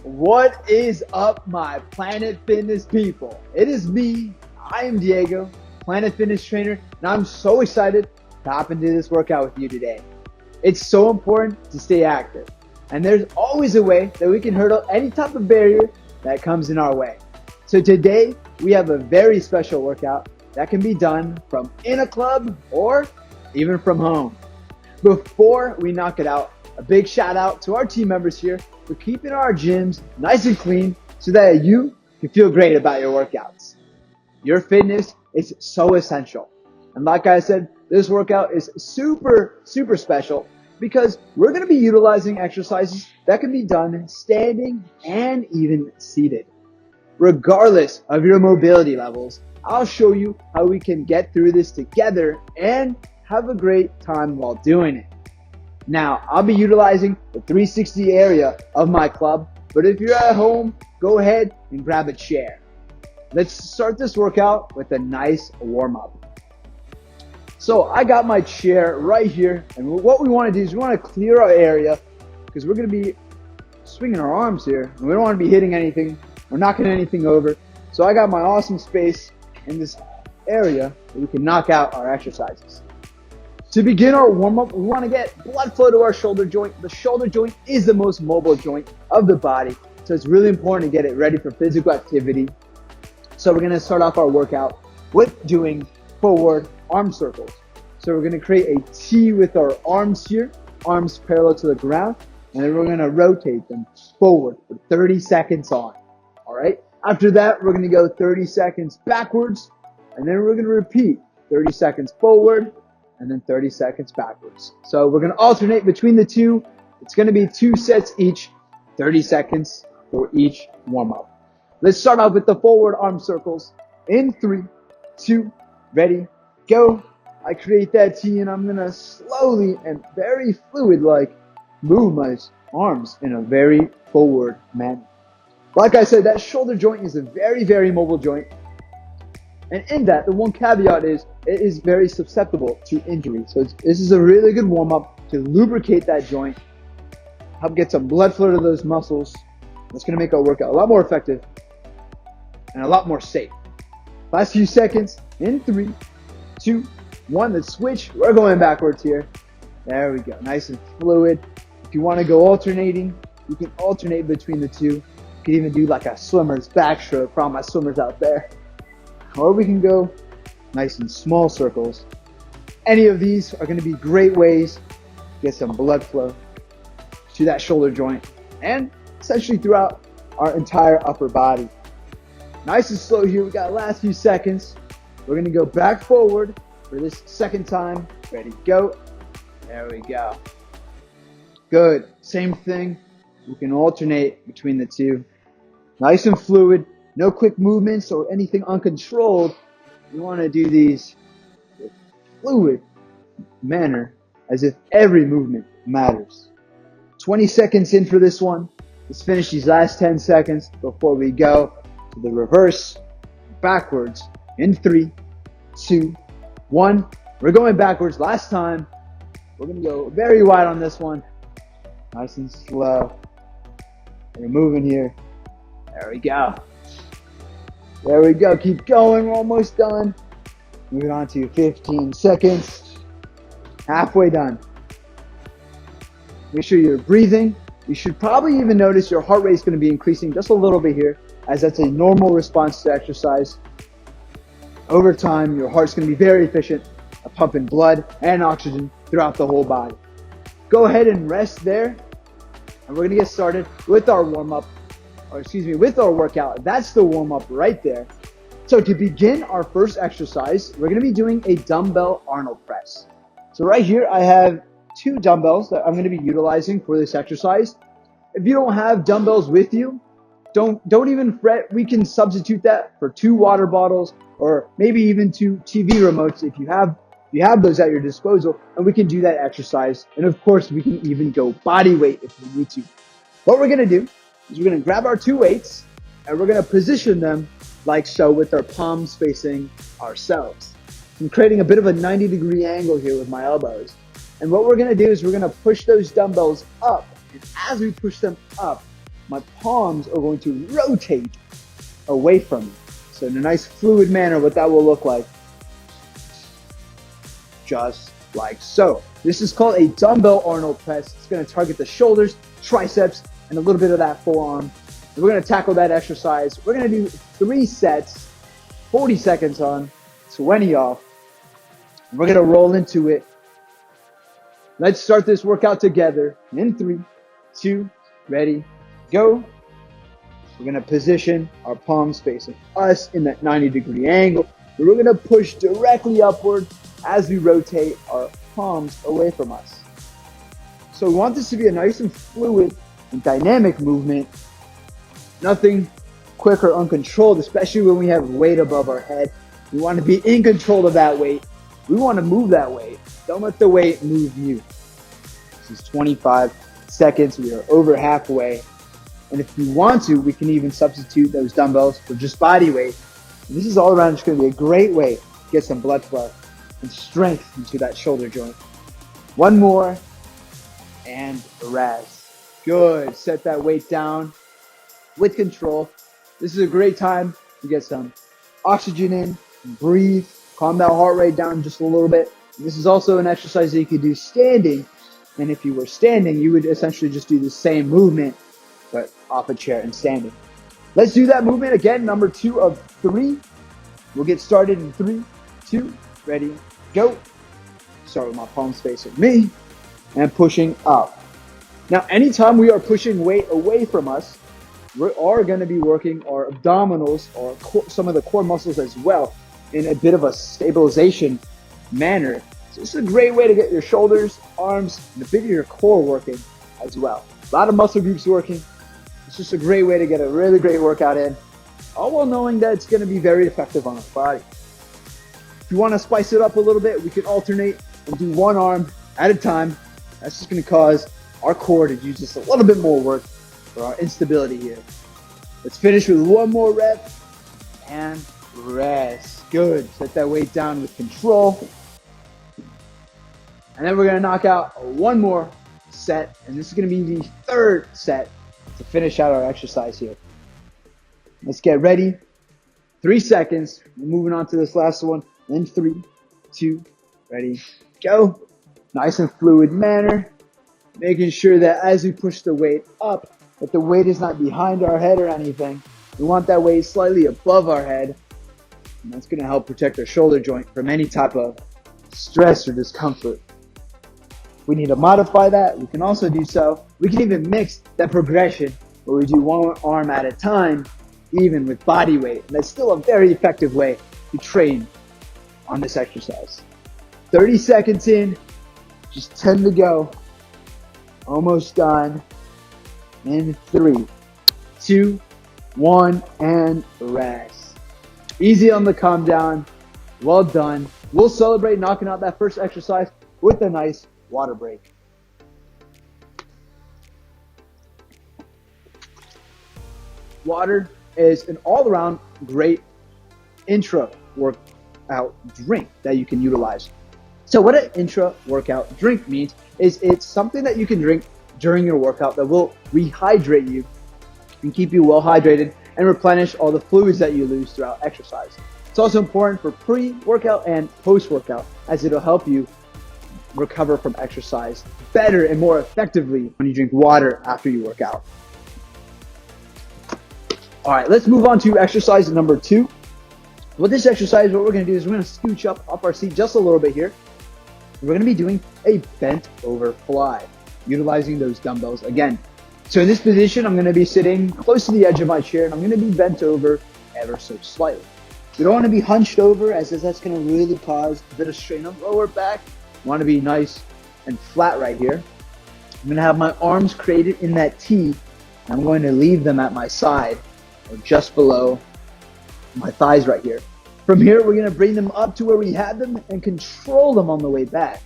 What is up, my Planet Fitness people? It is me. I am Diego, Planet Fitness trainer, and I'm so excited to hop into this workout with you today. It's so important to stay active, and there's always a way that we can hurdle any type of barrier that comes in our way. So today, we have a very special workout that can be done from in a club or even from home. Before we knock it out, a big shout out to our team members here for keeping our gyms nice and clean so that you can feel great about your workouts. Your fitness is so essential. And like I said, this workout is super special because we're going to be utilizing exercises that can be done standing and even seated. Regardless of your mobility levels, I'll show you how we can get through this together and have a great time while doing it. Now, I'll be utilizing the 360 area of my club, but if you're at home, go ahead and grab a chair. Let's start this workout with a nice warm-up. So I got my chair right here, and what we want to do is we want to clear our area because we're going to be swinging our arms here, and we don't want to be hitting anything or knocking anything over. So I got my awesome space in this area where we can knock out our exercises. To begin our warm-up, we want to get blood flow to our shoulder joint. The shoulder joint is the most mobile joint of the body, so it's really important to get it ready for physical activity. So we're going to start off our workout with doing forward arm circles. So we're going to create a T with our arms here, arms parallel to the ground, and then we're going to rotate them forward for 30 seconds on. All right. After that, we're going to go 30 seconds backwards, and then we're going to repeat 30 seconds forward, and then 30 seconds backwards. So we're going to alternate between the two. It's going to be 2 sets each, 30 seconds for each warm-up. Let's start off with the forward arm circles. In 3, 2, ready, go. I create that T, and I'm going to slowly and very fluid-like move my arms in a very forward manner. Like I said, that shoulder joint is a very mobile joint. And in that, the one caveat is it is very susceptible to injury. So this is a really good warm-up to lubricate that joint, help get some blood flow to those muscles. That's going to make our workout a lot more effective and a lot more safe. Last few seconds in 3, 2, 1. Let's switch. We're going backwards here. There we go. Nice and fluid. If you want to go alternating, you can alternate between the two. You can even do like a swimmer's backstroke for all my swimmers out there. Or we can go nice and small circles. Any of these are going to be great ways to get some blood flow to that shoulder joint and essentially throughout our entire upper body. Nice and slow here. We got the last few seconds. We're going to go back forward for this second time. Ready, go. There we go. Good. Same thing. We can alternate between the two. Nice and fluid. No quick movements or anything uncontrolled. You want to do these with fluid manner as if every movement matters. 20 seconds in for this one. Let's finish these last 10 seconds before we go to the reverse backwards in 3, 2, 1. We're going backwards. Last time. We're going to go very wide on this one. Nice and slow. We're moving here. There we go. There we go. Keep going. We're almost done. Moving on to 15 seconds. Halfway done. Make sure you're breathing. You should probably even notice your heart rate is going to be increasing just a little bit here, as that's a normal response to exercise. Over time, your heart's going to be very efficient at pumping blood and oxygen throughout the whole body. Go ahead and rest there. And we're going to get started with our warm-up. With our workout. That's the warm-up right there. So to begin our first exercise, we're going to be doing a dumbbell Arnold press. So right here, I have 2 dumbbells that I'm going to be utilizing for this exercise. If you don't have dumbbells with you, don't even fret. We can substitute that for 2 water bottles or maybe even 2 TV remotes if you have those at your disposal, and we can do that exercise. And of course, we can even go body weight if we need to. What we're going to do is we're going to grab our 2 weights and we're going to position them like so with our palms facing ourselves. I'm creating a bit of a 90-degree angle here with my elbows. And what we're going to do is we're going to push those dumbbells up. And as we push them up, my palms are going to rotate away from me. So in a nice fluid manner, what that will look like, just like so. This is called a dumbbell Arnold press. It's going to target the shoulders, triceps, and a little bit of that forearm. And we're going to tackle that exercise. We're going to do 3 sets, 40 seconds on, 20 off. And we're going to roll into it. Let's start this workout together in 3, 2, ready, go. We're going to position our palms facing us in that 90-degree angle. And we're going to push directly upward as we rotate our palms away from us. So we want this to be a nice and fluid and dynamic movement. Nothing quick or uncontrolled, especially when we have weight above our head. We want to be in control of that weight. We want to move that weight. Don't let the weight move you. This is 25 seconds. We are over halfway. And if we want to, we can even substitute those dumbbells for just body weight. And this is all around just going to be a great way to get some blood flow and strength into that shoulder joint. One more and rest. Good. Set that weight down with control. This is a great time to get some oxygen in, breathe, calm that heart rate down just a little bit. And this is also an exercise that you could do standing. And if you were standing, you would essentially just do the same movement, but off a chair and standing. Let's do that movement again, number 2 of 3. We'll get started in 3, 2, ready, go. Start with my palms facing me and pushing up. Now, anytime we are pushing weight away from us, we are going to be working our abdominals or some of the core muscles as well in a bit of a stabilization manner. So this is a great way to get your shoulders, arms, and a bit of your core working as well. A lot of muscle groups working. It's just a great way to get a really great workout in, all while knowing that it's going to be very effective on our body. If you want to spice it up a little bit, we can alternate and do one arm at a time. That's just going to cause our core to use just a little bit more work for our instability here. Let's finish with one more rep and rest. Good. Set that weight down with control. And then we're going to knock out one more set, and this is going to be the 3rd set to finish out our exercise here. Let's get ready. 3 seconds. We're moving on to this last one. In 3, 2, ready, go. Nice and fluid manner. Making sure that as we push the weight up, that the weight is not behind our head or anything. We want that weight slightly above our head. And that's going to help protect our shoulder joint from any type of stress or discomfort. If we need to modify that, we can also do so. We can even mix that progression where we do one arm at a time, even with body weight. And that's still a very effective way to train on this exercise. 30 seconds in, just 10 to go. Almost done. In 3, 2, 1, and rest. Easy on the calm down. Well done. We'll celebrate knocking out that first exercise with a nice water break. Water is an all-around great intra-workout drink that you can utilize. So what an intra-workout drink means is it's something that you can drink during your workout that will rehydrate you and keep you well hydrated and replenish all the fluids that you lose throughout exercise. It's also important for pre-workout and post-workout as it'll help you recover from exercise better and more effectively when you drink water after you work out. All right, let's move on to exercise number 2. With this exercise, what we're going to do is we're going to scooch up off our seat just a little bit here. We're going to be doing a bent over fly, utilizing those dumbbells again. So in this position, I'm going to be sitting close to the edge of my chair, and I'm going to be bent over ever so slightly. You don't want to be hunched over, as that's going to really cause a bit of strain on the lower back. You want to be nice and flat right here. I'm going to have my arms created in that T, and I'm going to leave them at my side, or just below my thighs right here. From here, we're going to bring them up to where we had them and control them on the way back.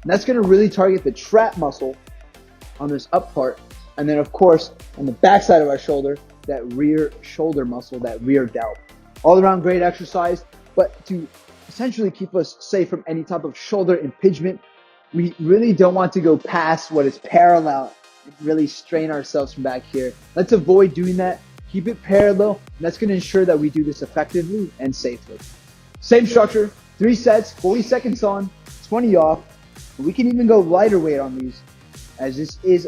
And that's going to really target the trap muscle on this up part. And then, of course, on the back side of our shoulder, that rear shoulder muscle, that rear delt. All around great exercise, but to essentially keep us safe from any type of shoulder impingement, we really don't want to go past what is parallel and really strain ourselves from back here. Let's avoid doing that. Keep it parallel, and that's going to ensure that we do this effectively and safely. Same structure, 3 sets, 40 seconds on, 20 off. We can even go lighter weight on these, as this is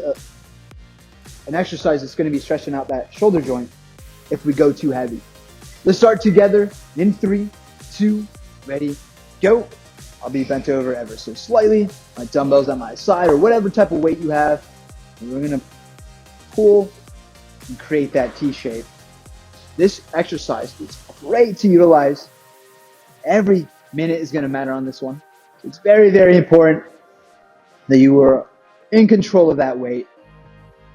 an exercise that's going to be stretching out that shoulder joint if we go too heavy. Let's start together in 3, 2, ready, go. I'll be bent over ever so slightly. My dumbbells at my side or whatever type of weight you have. And we're going to pull and create that T shape. This exercise is great to utilize. Every minute is going to matter on this one. So it's very, very important that you are in control of that weight.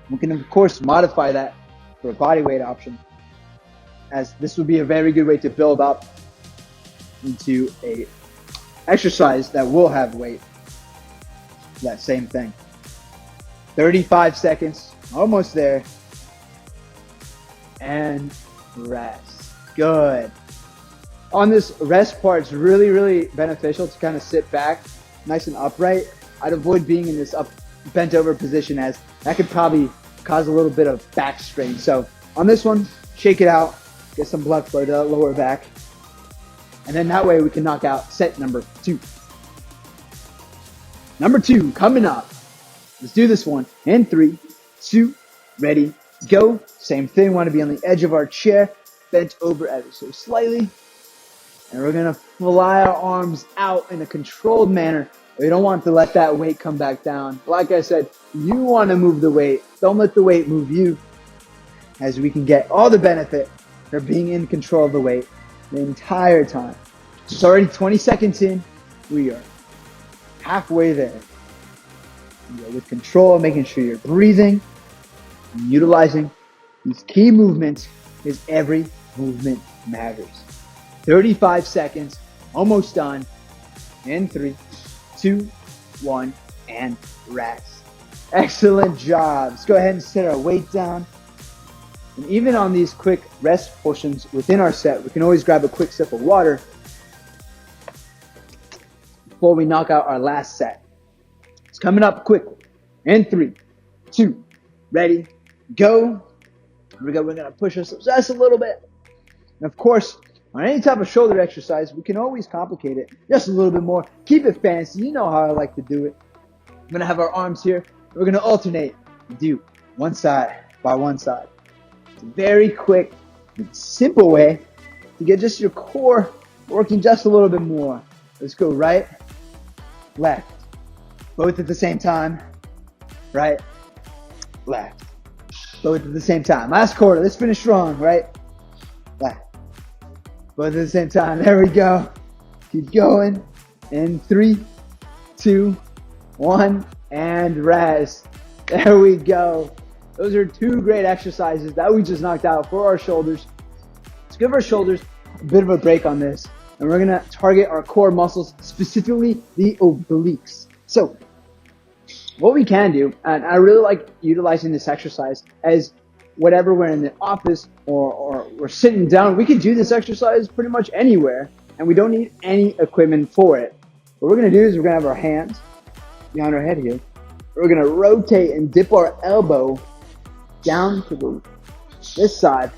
We can, of course, modify that for a body weight option, as this would be a very good way to build up into a exercise that will have weight. That same thing. 35 seconds, almost there. And rest. Good. On this rest part, it's really, really beneficial to kind of sit back nice and upright. I'd avoid being in this bent over position, as that could probably cause a little bit of back strain. So on this one, shake it out, get some blood flow to the lower back. And then that way we can knock out set number 2. Number 2 coming up. Let's do this one in 3, 2, ready, go. Same thing, want to be on the edge of our chair, bent over ever so slightly. And we're going to fly our arms out in a controlled manner. We don't want to let that weight come back down. Like I said, you want to move the weight. Don't let the weight move you, as we can get all the benefit for being in control of the weight the entire time. It's already 20 seconds in. We are halfway there. You're with control, making sure you're breathing and utilizing these key movements, because every movement matters. 35 seconds, almost done. In 3, 2, 1, and rest. Excellent job. Let's go ahead and set our weight down. And even on these quick rest portions within our set, we can always grab a quick sip of water before we knock out our last set. It's coming up quickly. In 3, 2, ready, go. Here we go. We're going to push ourselves just a little bit. And of course, on any type of shoulder exercise, we can always complicate it just a little bit more. Keep it fancy. You know how I like to do it. I'm going to have our arms here. We're going to alternate and do one side by one side. It's a very quick and simple way to get just your core working just a little bit more. Let's go right, left. Both at the same time. Right, left. Both at the same time. Last quarter. Let's finish strong. Right, left. Both at the same time. There we go. Keep going. In 3, 2, 1, and rest. There we go. Those are 2 great exercises that we just knocked out for our shoulders. Let's give our shoulders a bit of a break on this. And we're going to target our core muscles, specifically the obliques. So what we can do, and I really like utilizing this exercise as whatever we're in the office or we're sitting down, we can do this exercise pretty much anywhere, and we don't need any equipment for it. What we're going to do is we're going to have our hands behind our head here. We're going to rotate and dip our elbow down to this side,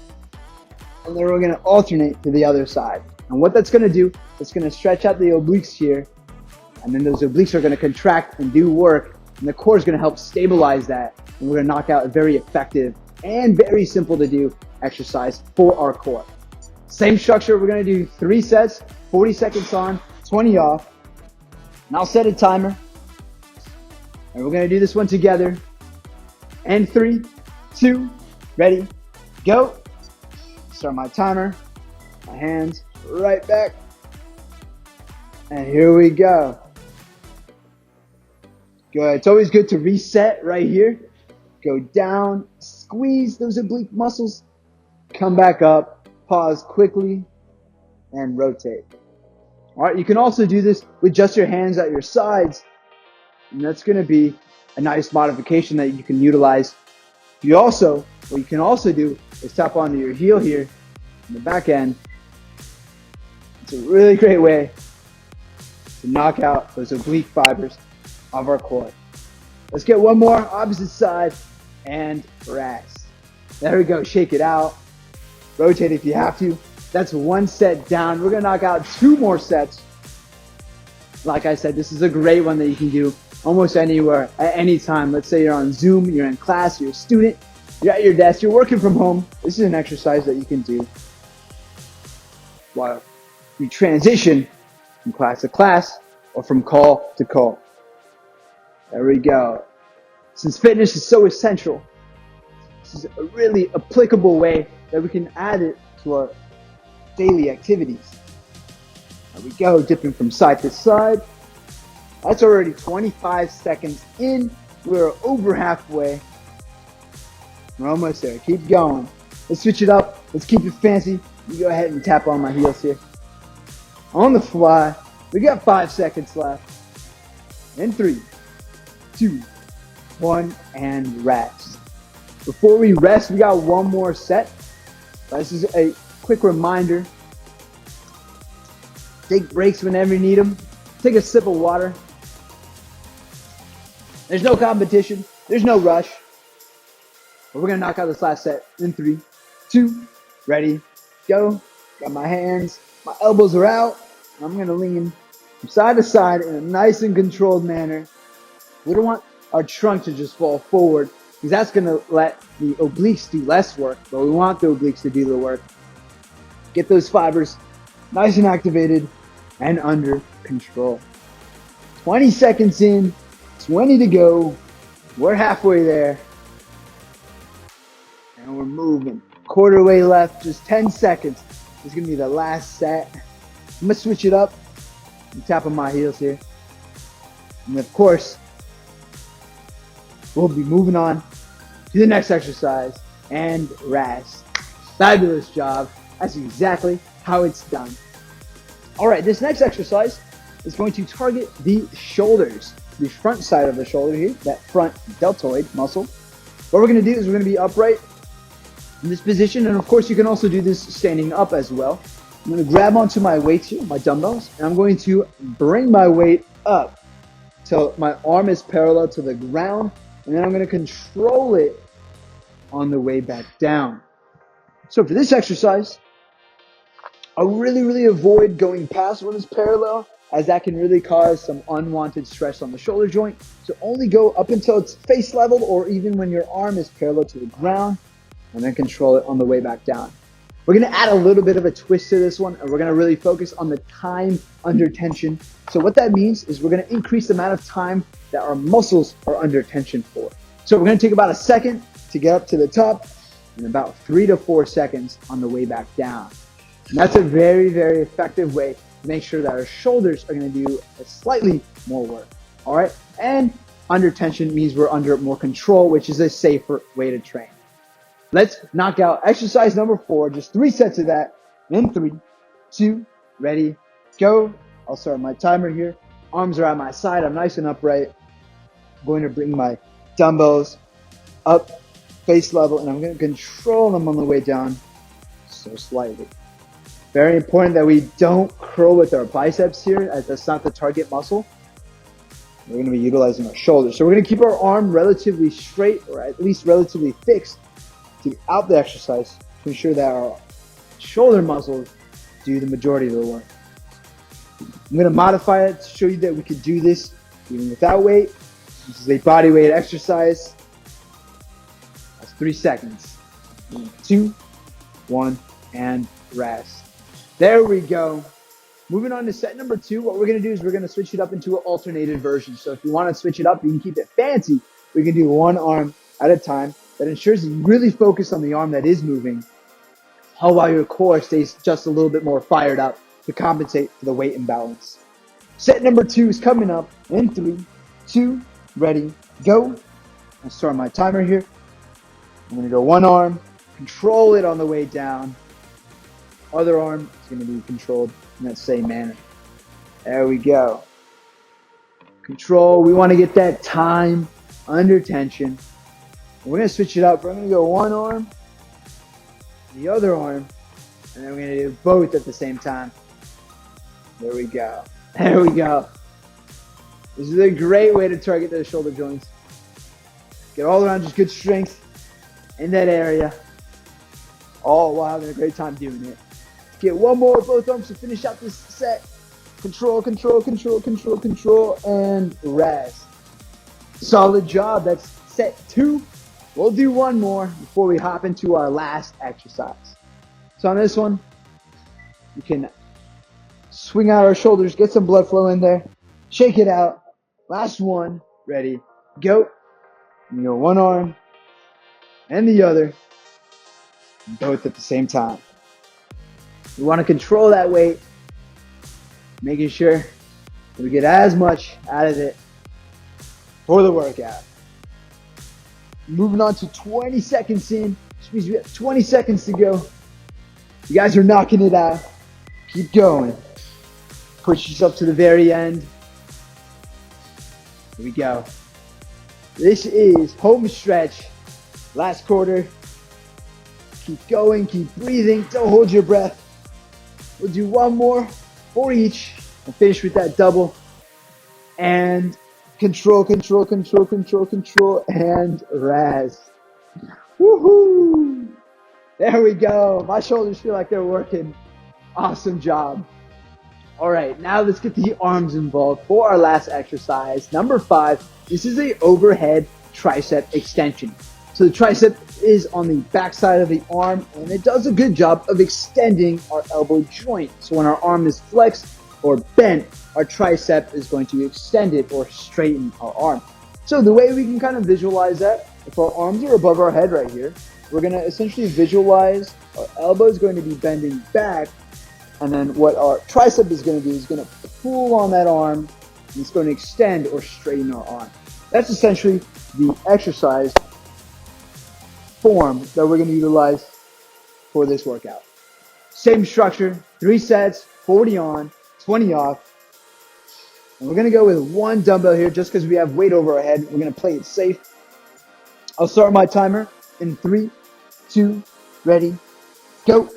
and then we're going to alternate to the other side. And what that's going to do, it's going to stretch out the obliques here, and then those obliques are going to contract and do work, and the core is going to help stabilize that, and we're going to knock out a very effective and very simple to do exercise for our core. Same structure, we're going to do 3 sets, 40 seconds on, 20 off, and I'll set a timer, and we're going to do this one together. And 3, 2, ready, go. Start my timer, my hands right back, and here we go. Good. It's always good to reset right here. Go down, squeeze those oblique muscles, come back up, pause quickly, and rotate. All right, you can also do this with just your hands at your sides, and that's going to be a nice modification that you can utilize. What you can also do is tap onto your heel here in the back end. It's a really great way to knock out those oblique fibers of our core. Let's get one more, opposite side. and rest. There we go. Shake it out. Rotate if you have to. That's one set down. We're going to knock out 2 more sets. Like I said, this is a great one that you can do almost anywhere, at any time. Let's say you're on Zoom, you're in class, you're a student, you're at your desk, you're working from home. This is an exercise that you can do while you transition from class to class or from call to call. There we go. Since fitness is so essential, this is a really applicable way that we can add it to our daily activities. There we go, dipping from side to side. That's already 25 seconds in. We're over halfway. We're almost there. Keep going. Let's switch it up. Let's keep it fancy. You go ahead and tap on my heels here. On the fly. We got 5 seconds left. In 3, 2, 1, and rest. Before we rest, we got one more set. This is a quick reminder. Take breaks whenever you need them. Take a sip of water. There's no competition. There's no rush. But we're going to knock out this last set in 3, 2, ready, go. Got my hands. My elbows are out. I'm going to lean from side to side in a nice and controlled manner. We don't want our trunk to just fall forward because that's going to let the obliques do less work, but we want the obliques to do the work. Get those fibers nice and activated and under control. 20 seconds in, 20 to go. We're halfway there. And we're moving. Quarter way left, just 10 seconds. This is going to be the last set. I'm going to switch it up. I'm tapping my heels here. And of course, we'll be moving on to the next exercise and rest. Fabulous job. That's exactly how it's done. All right, this next exercise is going to target the shoulders, the front side of the shoulder here, that front deltoid muscle. What we're going to do is we're going to be upright in this position, and of course you can also do this standing up as well. I'm going to grab onto my weights here, my dumbbells, and I'm going to bring my weight up till my arm is parallel to the ground, and then I'm going to control it on the way back down. So for this exercise, I really avoid going past what is parallel, as that can really cause some unwanted stress on the shoulder joint. So only go up until it's face level, or even when your arm is parallel to the ground, and then control it on the way back down. We're going to add a little bit of a twist to this one, and we're going to really focus on the time under tension. So what that means is we're going to increase the amount of time that our muscles are under tension for. So we're going to take about a second to get up to the top, and about 3 to 4 seconds on the way back down. And that's a very effective way to make sure that our shoulders are going to do slightly more work. All right. And under tension means we're under more control, which is a safer way to train. Let's knock out exercise number 4. Just 3 sets of that. In 3, 2, ready, go. I'll start my timer here. Arms are at my side. I'm nice and upright. I'm going to bring my dumbbells up face level, and I'm going to control them on the way down so slightly. Very important that we don't curl with our biceps here, as that's not the target muscle. We're going to be utilizing our shoulders. So we're going to keep our arm relatively straight, or at least relatively fixed throughout the exercise to ensure that our shoulder muscles do the majority of the work. I'm going to modify it to show you that we can do this even without weight. This is a body weight exercise. That's 3 seconds. 2, 1, and rest. There we go. Moving on to set number 2, what we're going to do is we're going to switch it up into an alternated version. So if you want to switch it up, you can keep it fancy. We can do one arm at a time. That ensures you really focus on the arm that is moving, all while your core stays just a little bit more fired up to compensate for the weight imbalance. Set number 2 is coming up in 3, 2, ready, go. I'll start my timer here. I'm going to go one arm, control it on the way down. Other arm is going to be controlled in that same manner. There we go. Control. We want to get that time under tension. We're going to switch it up. We're going to go one arm, the other arm, and then we're going to do both at the same time. There we go. There we go. This is a great way to target those shoulder joints. Get all around just good strength in that area. All while having a great time doing it. Get one more with both arms to finish out this set. Control, control, control, control, control, and rest. Solid job. That's set 2. We'll do one more before we hop into our last exercise. So on this one, you can swing out our shoulders, get some blood flow in there, shake it out. Last one. Ready, go. You go one arm and the other, both at the same time. We want to control that weight, making sure that we get as much out of it for the workout. Moving on to 20 seconds in, which means we have 20 seconds to go. You guys are knocking it out. Keep going. Push yourself to the very end. Here we go. This is home stretch. Last quarter. Keep going, keep breathing. Don't hold your breath. We'll do one more for each and finish with that double. And control, control, control, control, control, and rest. Woohoo! There we go. My shoulders feel like they're working. Awesome job. All right, now let's get the arms involved for our last exercise. Number 5, this is a overhead tricep extension. So the tricep is on the back side of the arm, and it does a good job of extending our elbow joint. So when our arm is flexed or bent, our tricep is going to extend it or straighten our arm. So the way we can kind of visualize that, if our arms are above our head right here, we're going to essentially visualize our elbow is going to be bending back, and then what our tricep is going to do is going to pull on that arm, and it's going to extend or straighten our arm. That's essentially the exercise form that we're going to utilize for this workout. Same structure, 3 sets, 40 on, 20 off. And we're going to go with one dumbbell here just because we have weight over our head. We're going to play it safe. I'll start my timer in 3, 2, ready, go.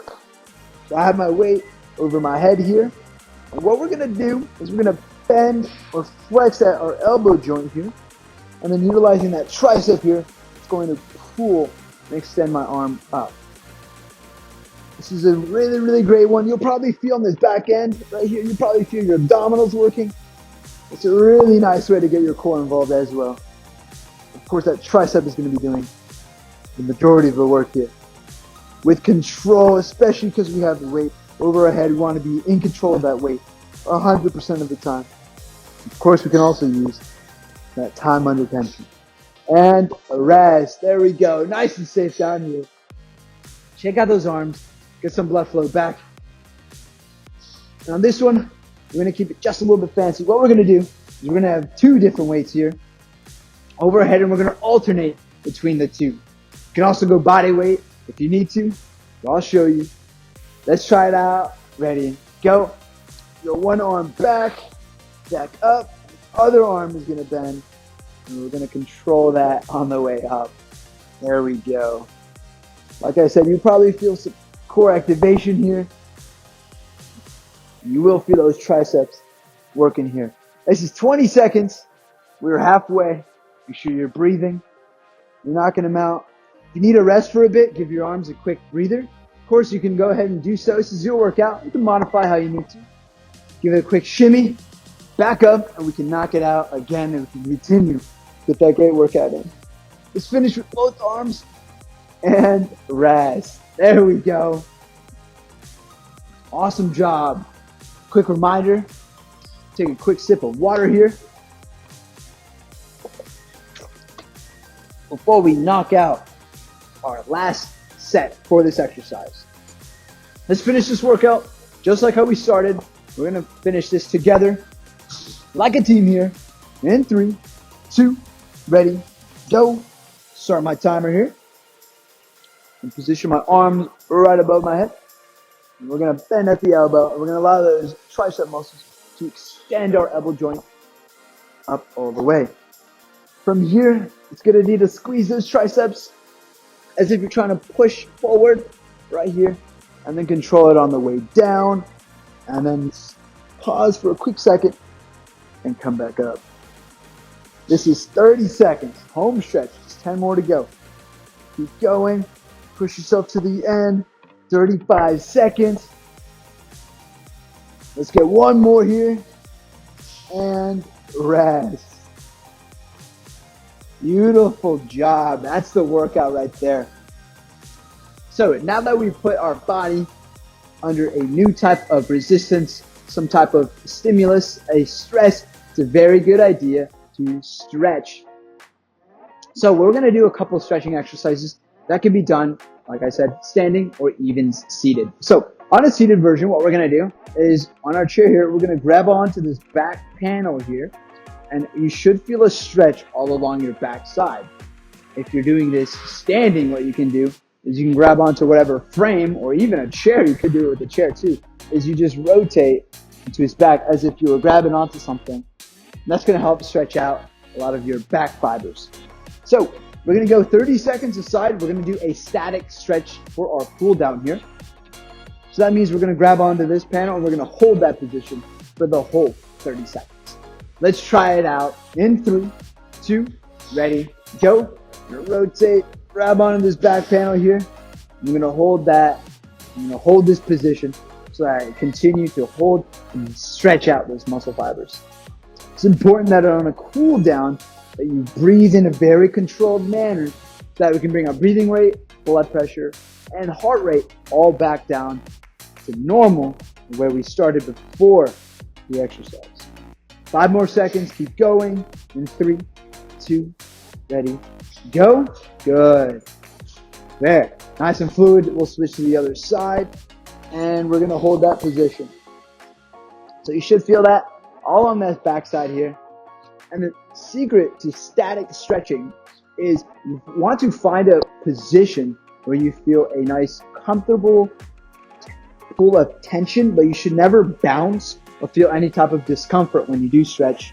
So I have my weight over my head here. And what we're going to do is we're going to bend or flex at our elbow joint here. And then utilizing that tricep here, it's going to pull and extend my arm up. This is a really, really great one. You'll probably feel on this back end right here, you probably feel your abdominals working. It's a really nice way to get your core involved as well. Of course, that tricep is going to be doing the majority of the work here. With control, especially because we have the weight over our head, we want to be in control of that weight 100% of the time. Of course, we can also use that time under tension. And rest. There we go. Nice and safe down here. Check out those arms. Get some blood flow back. And on this one, we're going to keep it just a little bit fancy. What we're going to do is we're going to have 2 different weights here. Overhead, and we're going to alternate between the 2. You can also go body weight if you need to. I'll show you. Let's try it out. Ready, go. Your one arm back up. The other arm is going to bend. And we're going to control that on the way up. There we go. Like I said, you probably feel some core activation here. You will feel those triceps working here. This is 20 seconds. We're halfway. Make sure you're breathing. You're knocking them out. If you need a rest for a bit, give your arms a quick breather. Of course, you can go ahead and do so. This is your workout. You can modify how you need to. Give it a quick shimmy. Back up, and we can knock it out again, and we can continue. Get that great workout in. Let's finish with both arms and rest. There we go. Awesome job. Quick reminder, take a quick sip of water here before we knock out our last set for this exercise. Let's finish this workout just like how we started. We're going to finish this together like a team here in 3, 2, ready, go. Start my timer here and position my arms right above my head. And we're going to bend at the elbow, and we're going to allow those tricep muscles to extend our elbow joint up all the way. From here, it's going to need to squeeze those triceps as if you're trying to push forward right here, and then control it on the way down, and then pause for a quick second and come back up. This is 30 seconds, home stretch, just 10 more to go. Keep going. Push yourself to the end. 35 seconds. Let's get one more here. And rest. Beautiful job. That's the workout right there. So now that we've put our body under a new type of resistance, some type of stimulus, a stress, it's a very good idea to stretch. So we're going to do a couple of stretching exercises that can be done, like I said, standing or even seated. So on a seated version, what we're going to do is on our chair here, we're going to grab onto this back panel here, and you should feel a stretch all along your back side. If you're doing this standing, what you can do is you can grab onto whatever frame or even a chair, you could do it with a chair too, is you just rotate into his back as if you were grabbing onto something. And that's going to help stretch out a lot of your back fibers. So we're going to go 30 seconds aside. We're going to do a static stretch for our cool down here. So that means we're going to grab onto this panel and we're going to hold that position for the whole 30 seconds. Let's try it out in 3, 2, ready, go. You're going to rotate, grab onto this back panel here. I'm going to hold that. I'm going to hold this position so that I continue to hold and stretch out those muscle fibers. It's important that on a cool down that you breathe in a very controlled manner so that we can bring our breathing rate, blood pressure, and heart rate all back down to normal where we started before the exercise. 5 more seconds, keep going. In 3, 2, ready, go. Good. There, nice and fluid. We'll switch to the other side and we're gonna hold that position. So you should feel that all on that back side here. And the secret to static stretching is you want to find a position where you feel a nice, comfortable pull of tension, but you should never bounce or feel any type of discomfort when you do stretch,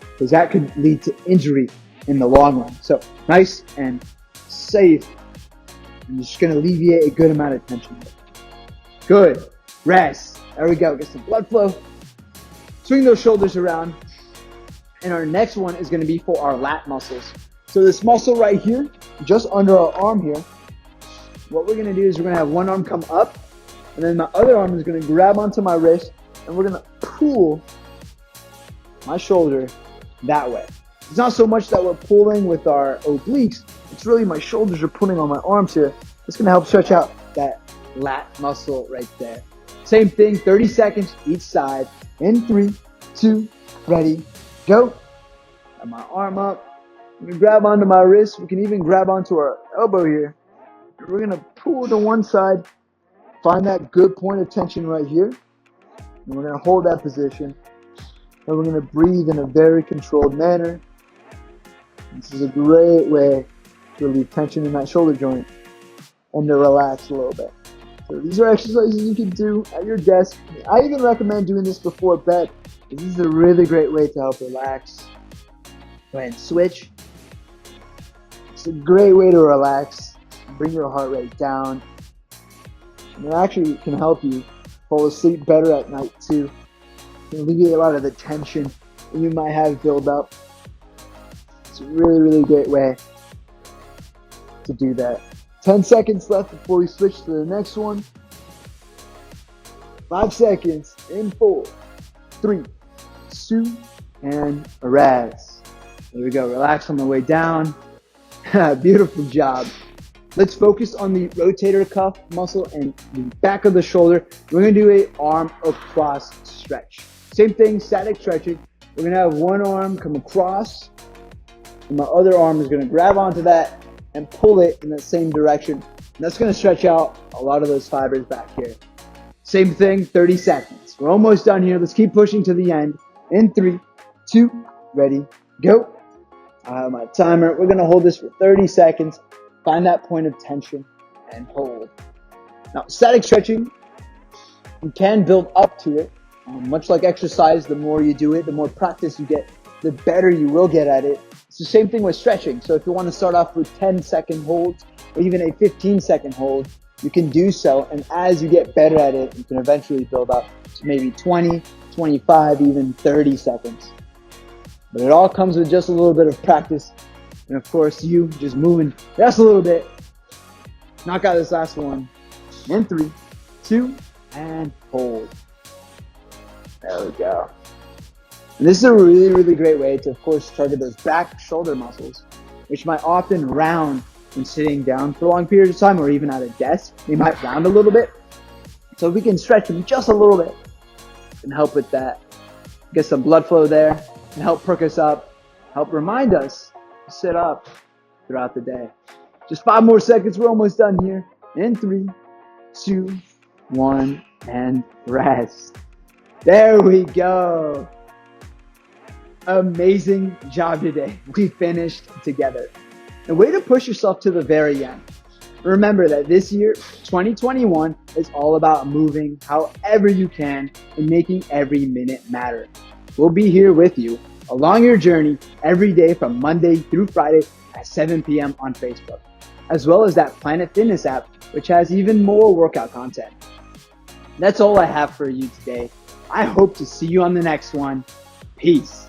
because that could lead to injury in the long run. So nice and safe. I'm just going to alleviate a good amount of tension. Good. Rest. There we go. Get some blood flow. Swing those shoulders around. And our next one is going to be for our lat muscles. So this muscle right here, just under our arm here, what we're going to do is we're going to have one arm come up, and then my other arm is going to grab onto my wrist, and we're going to pull my shoulder that way. It's not so much that we're pulling with our obliques, it's really my shoulders are pulling on my arms here. It's going to help stretch out that lat muscle right there. Same thing, 30 seconds each side. In 3, 2, ready, go. Got my arm up. I'm going to grab onto my wrist. We can even grab onto our elbow here. We're going to pull to one side. Find that good point of tension right here. And we're going to hold that position. And we're going to breathe in a very controlled manner. This is a great way to relieve tension in that shoulder joint and to relax a little bit. So these are exercises you can do at your desk. I even recommend doing this before bed. This is a really great way to help relax. Go ahead and switch. It's a great way to relax, bring your heart rate down. And it actually can help you fall asleep better at night too. It can alleviate a lot of the tension that you might have built up. It's a really, really great way to do that. 10 seconds left before we switch to the next one. 5 seconds in 4, 3, 2, and rest. There we go. Relax on the way down. Beautiful job. Let's focus on the rotator cuff muscle and the back of the shoulder. We're going to do a arm across stretch. Same thing, static stretching. We're going to have one arm come across, and my other arm is going to grab onto that and pull it in the same direction. And that's going to stretch out a lot of those fibers back here. Same thing, 30 seconds. We're almost done here. Let's keep pushing to the end. In 3, 2, ready, go. I have my timer. We're going to hold this for 30 seconds. Find that point of tension and hold. Now, static stretching, you can build up to it. Much like exercise, the more you do it, the more practice you get, the better you will get at it. It's the same thing with stretching. So if you want to start off with 10-second holds or even a 15-second hold, you can do so. And as you get better at it, you can eventually build up to maybe 20, 25, even 30 seconds. But it all comes with just a little bit of practice And of course, you just moving just a little bit. Knock out this last one. In 3, 2, and hold. There we go. And this is a really, really great way to, of course, target those back shoulder muscles, which might often round when sitting down for long periods of time or even at a desk. They might round a little bit. So if we can stretch them just a little bit and help with that, get some blood flow there and help perk us up, help remind us to sit up throughout the day. Just 5 more seconds. We're almost done here. In 3, 2, 1, and rest. There we go. Amazing job today. We finished together. A way to push yourself to the very end. Remember that this year, 2021, is all about moving however you can and making every minute matter. We'll be here with you along your journey every day from Monday through Friday at 7 p.m. on Facebook, as well as that Planet Fitness app, which has even more workout content. That's all I have for you today. I hope to see you on the next one. Peace.